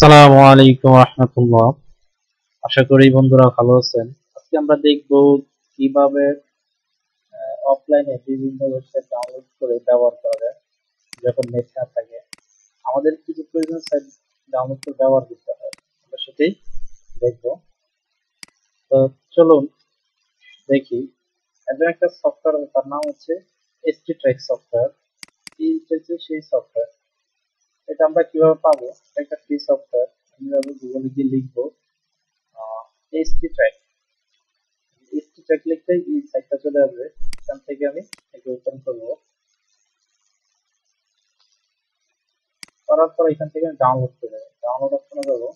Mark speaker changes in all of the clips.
Speaker 1: আসসালামু আলাইকুম রহমতুল্লাহ। আশা করি বন্ধুরা ভালো আছেন। আজকে আমরা দেখব কিভাবে অফলাইনে বিভিন্ন ওয়েবসাইট ডাউনলোড করে ব্যবহার করা যায় যখন নেট না থাকে। আমাদের কিছু প্রয়োজনীয় সাইট ডাউনলোড করে ব্যবহার করতে হয়, আমরা সেটাই দেখব। তো চলুন দেখি। একজন একটা সফটওয়্যার, তার নাম হচ্ছে এসটি ট্র্যাক সফটওয়্যার। কি হচ্ছে সেই সফটওয়্যার, এটা আমরা কিভাবে পাবো? এটা একটা ফ্রি সফটওয়্যার। আমি গুগলে গিয়ে লিখবো এসটি ট্র্যাক। ট্র্যাক লিখতেই এই সাইটটা চলে আসবে। এখান থেকে আমি একে ওপেন করবো। করার পর এখান থেকে আমি ডাউনলোড করে দেবো। ডাউনলোড অপশনে যাবো।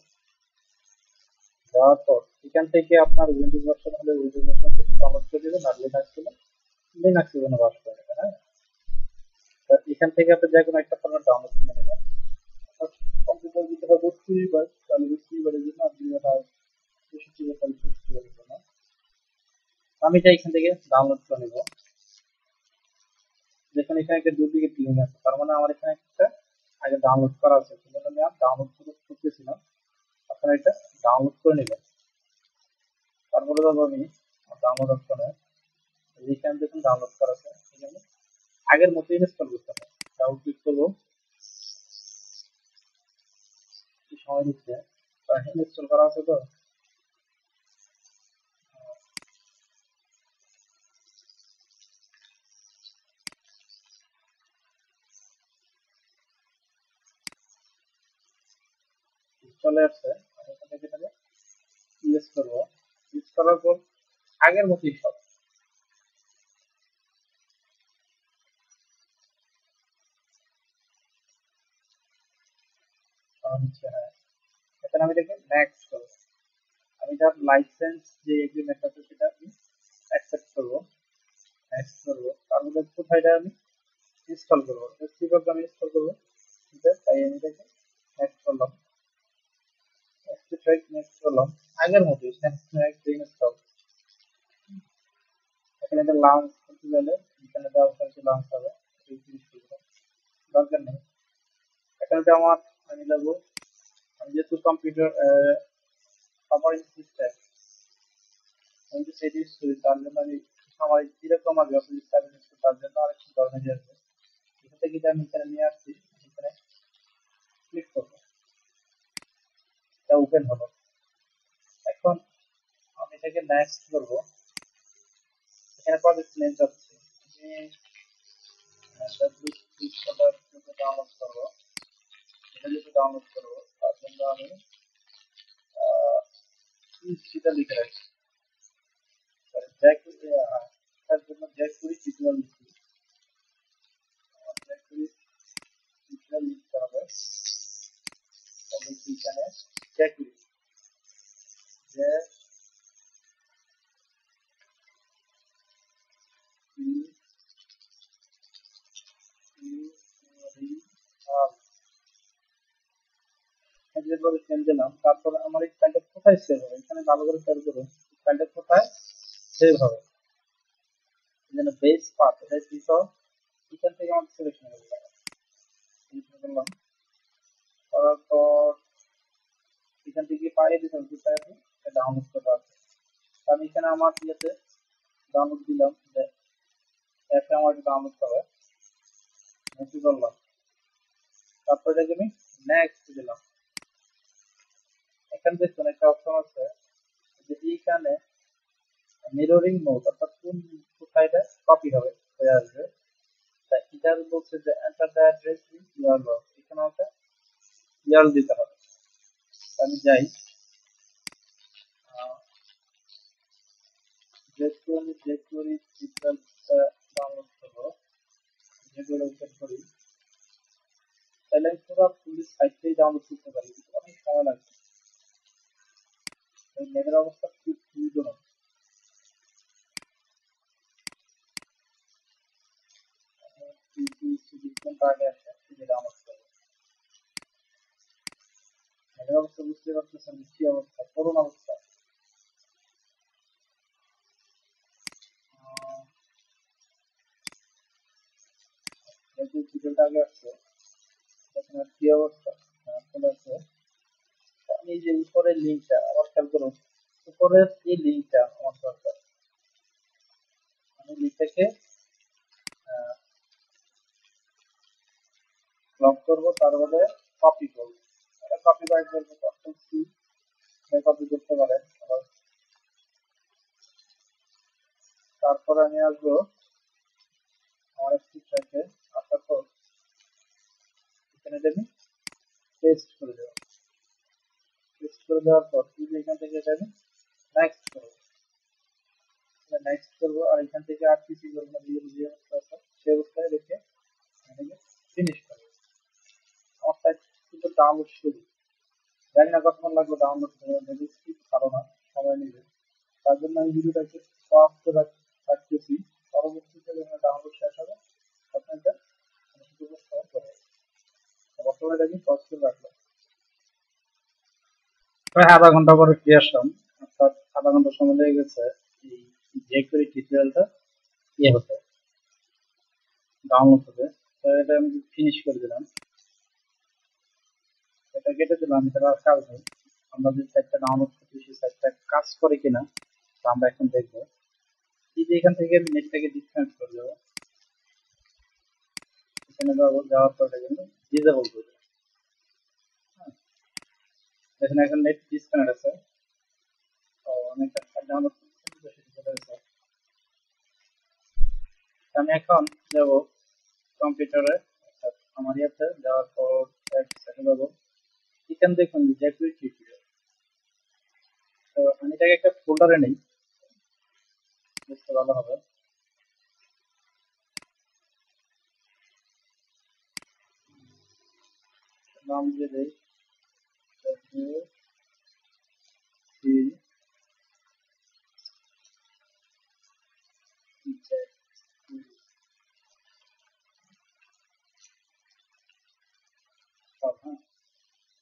Speaker 1: যাওয়ার পর এখান থেকে আপনার উইন্ডোজ ভার্সন হলে উইন্ডোজ ভার্সন থেকে ডাউনলোড করে দেবেন, আর লিনাক্স হলে লিনাক্স এখানে বাস করে নেবেন। হ্যাঁ, তা এখান থেকে আপনি যে কোনো একটা ফরম্যাট ডাউনলোড করে নেবেন। কম্পিউটার ভিতরে 32 বার, তাহলে 32 বারের জন্য আপনি হয় 64 তাহলে 64 জন্য আমি এটা এখান থেকে ডাউনলোড করে নেবো। দেখুন এখানে একটা ডুপ্লিকেট লিঙ্ক আছে, তার মানে আমার এখানে একটা আগে ডাউনলোড করা আছে, সেজন্য আমি আর ডাউনলোড করতেছি না। আপনারা এটা ডাউনলোড করে নেবেন। তারপরে যাবো আমি ডাউনলোড অপশনে। এখানে দেখুন ডাউনলোড করা আছে, এখানে আগের মতো ইনস্টল করতে হবে। ডাবল ক্লিক করবো, একটু সময় নিচ্ছে। ইনস্টল করা আছে তো চলে আসছে। আমি এখান থেকে এটাকে ইউজ করবো। ইউজ করার পর আগের মতোই সব হচ্ছে। হ্যাঁ, এখানে আমি এটাকে নেক্সট করবো। আমি যার লাইসেন্স যে এগ্রিমেন্ট আছে সেটা আমি অ্যাকসেপ্ট করবো। নেক্সট করবো, তারপরে কোথায় এটা আমি ইনস্টল করবো, সি প্রোগ্রাম ইনস্টল করবো। ঠিক আছে, তাই আমি এটাকে নেক্সট করলাম। নেক্সট ট্রাই নেক্সট করলাম। আগের মতোই নেক্সট ইনস্টল। এখানে একটা লঞ্চ করতে গেলে এখানে দেওয়া হচ্ছে লঞ্চ হবে, এই জিনিসগুলো দরকার নেই। এখানে তো আমার আমি যাবো, আমি যেহেতু কম্পিউটার অপারেটিং সিস্টেম আমি তো সেটি ইউজ করি, তার জন্য আমি আমার যেরকম আমার যত ইচ্ছা তার জন্য আরেকটু ধরনের আসবে। এখান থেকে আমি এখানে নিয়ে আসছি, এখানে ক্লিক করবো, এটা ওপেন হলো। এখন আমি এটাকে নেক্সট করবো। এখানে প্রজেক্ট নেম যাচ্ছে, আমি ডাউনলোড করবো। এটা যেহেতু ডাউনলোড করবো তার জন্য আমি সেটা লিখে রাখছি। তার জন্য জ্যাকুরি টিউটোরিয়াল লিখছি। জ্যাকুরি টিউটোরিয়াল লিখতে হবে। তবে এখানে জ্যাকুরি যেভাবে সেভ দিলাম, তারপর আমার এই ফাইলটা কোথায় সেভ হবে এখানে ভালো করে খেয়াল করুন। ফাইলটা কোথায় সেভ হবে, যেন বেস পাথ এটা দিতে এখান থেকে আমাকে সিলেকশন করতে হবে। সিলেকশন করলাম, করার পর এখান থেকে পাঠিয়ে দিতে হবে কোথায় আছে ডাউনলোড করতে হবে। আমি এখানে আমার ইয়েতে ডাউনলোড দিলাম, যে অ্যাপে আমার ডাউনলোড হবে, নেক্সট করলাম। তারপর এটাকে আমি নেক্সট দিলাম। এখানে দেখুন একটা অপশন আছে যে এইখানে মিররিং মোড, অর্থাৎ কোন কোথায় এটা কপি হবে হয়ে আসবে। তাই এটা বলছে যে enter the address in URL, এখানে একটা ইউআরএল দিতে হবে। আমি যাই, যেহেতু আমি জেকুরি টিউটোরিয়ালটা ডাউনলোড করবো, জেকুরি ওপেন করি, তাহলে আমি পুরো ফুল সাইটটাই ডাউনলোড করতে পারি, কিন্তু অনেক সময় লাগবে। এই নেটের অবস্থা খুব সুবিধাজনক। আগে আসে যে ডাউনলোড করবো, নেটের অবস্থা বুঝতে পারতেছেন কি অবস্থা, করুন অবস্থা। যেহেতু টিউটোরিয়ালটা আগে আসছে, দেখুন আর কি অবস্থা চলে আসছে। আপনি যে উপরের লিঙ্কটা আবার খেয়াল করুন, উপরের এই লিঙ্কটা আমার দরকার। আমি লিঙ্কটাকে লক করবো, তারপরে কপি করবো। এটা কপি বাইট করবো, কন্ট্রোল সি কপি করতে পারেন। তারপরে আমি আসবো আমার একটি ট্র্যাকে, আসার পর এখানে আমি পেস্ট করে দেবো। পেস্ট করে দেওয়ার পর এখান থেকে এটা আমি নেক্সট করবো, নেক্সট করবো। আর এখান থেকে আর কিছু করবো না, যে অবস্থা সে অবস্থায় রেখে ফিনিশ করবো। আমার সাইট কিন্তু ডাউনলোড শুরু, জানি না কতক্ষণ লাগবে ডাউনলোড করে, ভালো না, সময় নেবে। তার জন্য আমি ভিডিওটাকে পজ করে রাখতেছি, পরবর্তীতে যখন ডাউনলোড শেষ হবে তখন এটা উপস্থাপন করে। বর্তমানে এটা আমি পজ করে রাখলাম। প্রায় আধা ঘন্টা পরে ফিরে আসলাম, অর্থাৎ আধা ঘন্টা সময় লেগে গেছে এই jQuery টিউটোরিয়ালটা ইয়ে হতে, ডাউনলোড হতে। তো এটা আমি ফিনিশ করে দিলাম, এটা কেটে দিলাম। এটা আর কাজ নেই। আমরা যে সাইটটা ডাউনলোড করছি সেই সাইটটা কাজ করে কিনা তা আমরা এখন দেখবো। এই যে এখান থেকে আমি নেটটাকে ডিসকানেক্ট করে দেবো, এখানে যাবো, যাওয়ার পর এটা কিন্তু ডিসেবল করে দেবো। দেখেন এখন নেট ডিসকানেক্ট আছে, তো অনেকটা ডাউনলোড করতে সেটা চলে গেছে। আমি এখন যাব কম্পিউটারে, অর্থাৎ আমার ইয়াতে যাওয়ার পর সেটে যাবো। এখানে দেখুন jQuery টিউটোরিয়াল, তো আমি এটাকে একটা ফোল্ডারে নেই, বুঝতে ভালো হবে। নাম দিয়ে দেই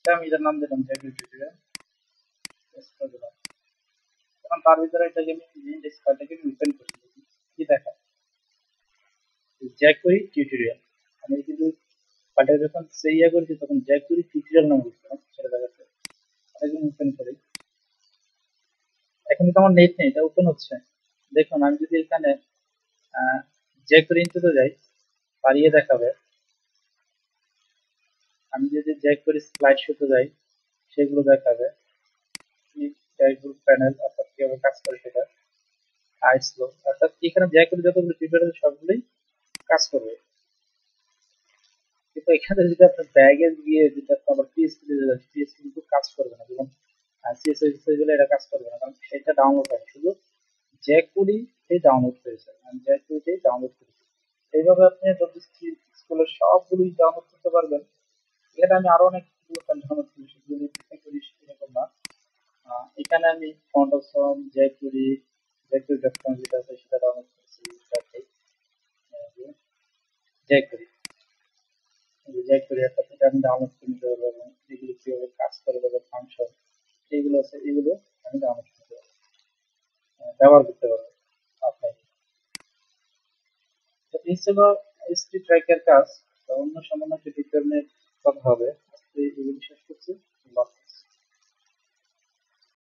Speaker 1: আমি এটার নাম দিলাম jQuery টিউটোরিয়াল, এখন তার ভিতরে একটা জিনিস ফাইলটাকে ওপেন করে দিই, কি দেখা jQuery টিউটোরিয়াল। আমি কিন্তু ফাইলটা যখন সেই করেছি তখন jQuery টিউটোরিয়াল নাম দিচ্ছিলাম, সেটা দেখাচ্ছে। এটাকে ওপেন করি, এখন তো আমার নেট নেই, এটা ওপেন হচ্ছে। দেখুন আমি যদি এখানে jQuery ইনপুটে যাই, বাড়িয়ে দেখাবে। আমি যদি jQuery স্লাইড শোতে যাই, সেগুলো দেখাবে। ড্যাশবোর্ড প্যানেল, অর্থাৎ কিভাবে কাজ করে সেটা, আইসলো, অর্থাৎ এখানে jQuery যতগুলো টিউটোরিয়াল সবগুলোই কাজ করবে। কিন্তু এখানে যদি আপনার ব্যাগে গিয়ে যদি আপনি আবার পিএসপি দিতে যান, পিএসপি কিন্তু কাজ করবে না, যেমন সিএসএস গুলো এটা কাজ করবে না, কারণ সেটা ডাউনলোড হয় শুধু jQuery তেই ডাউনলোড হয়েছে, আমি jQuery তেই ডাউনলোড করেছি। এইভাবে আপনি স্কুলের সবগুলোই ডাউনলোড করতে পারবেন। এখানে আমি আরো অনেক ডাউনলোড করি, সেগুলো করি এরকম না। এখানে আমি ফন্টসম jQuery.com যেটা আছে সেটা ডাউনলোড করেছি, jQuery অর্থাৎ এটা আমি ডাউনলোড করে নিতে পারবো, এবং এগুলো কিভাবে কাজ করে, তাদের ফাংশন এইগুলো আছে, এগুলো আমি ডাউনলোড করতে পারবো, ব্যবহার করতে পারবো আপনার। তো এই ছিল এসপি ট্র্যাকের কাজ। অন্য সামান্য টিউটোরিয়াল নিয়ে কথা হবে, আজকে এগুলো শেষ করছি।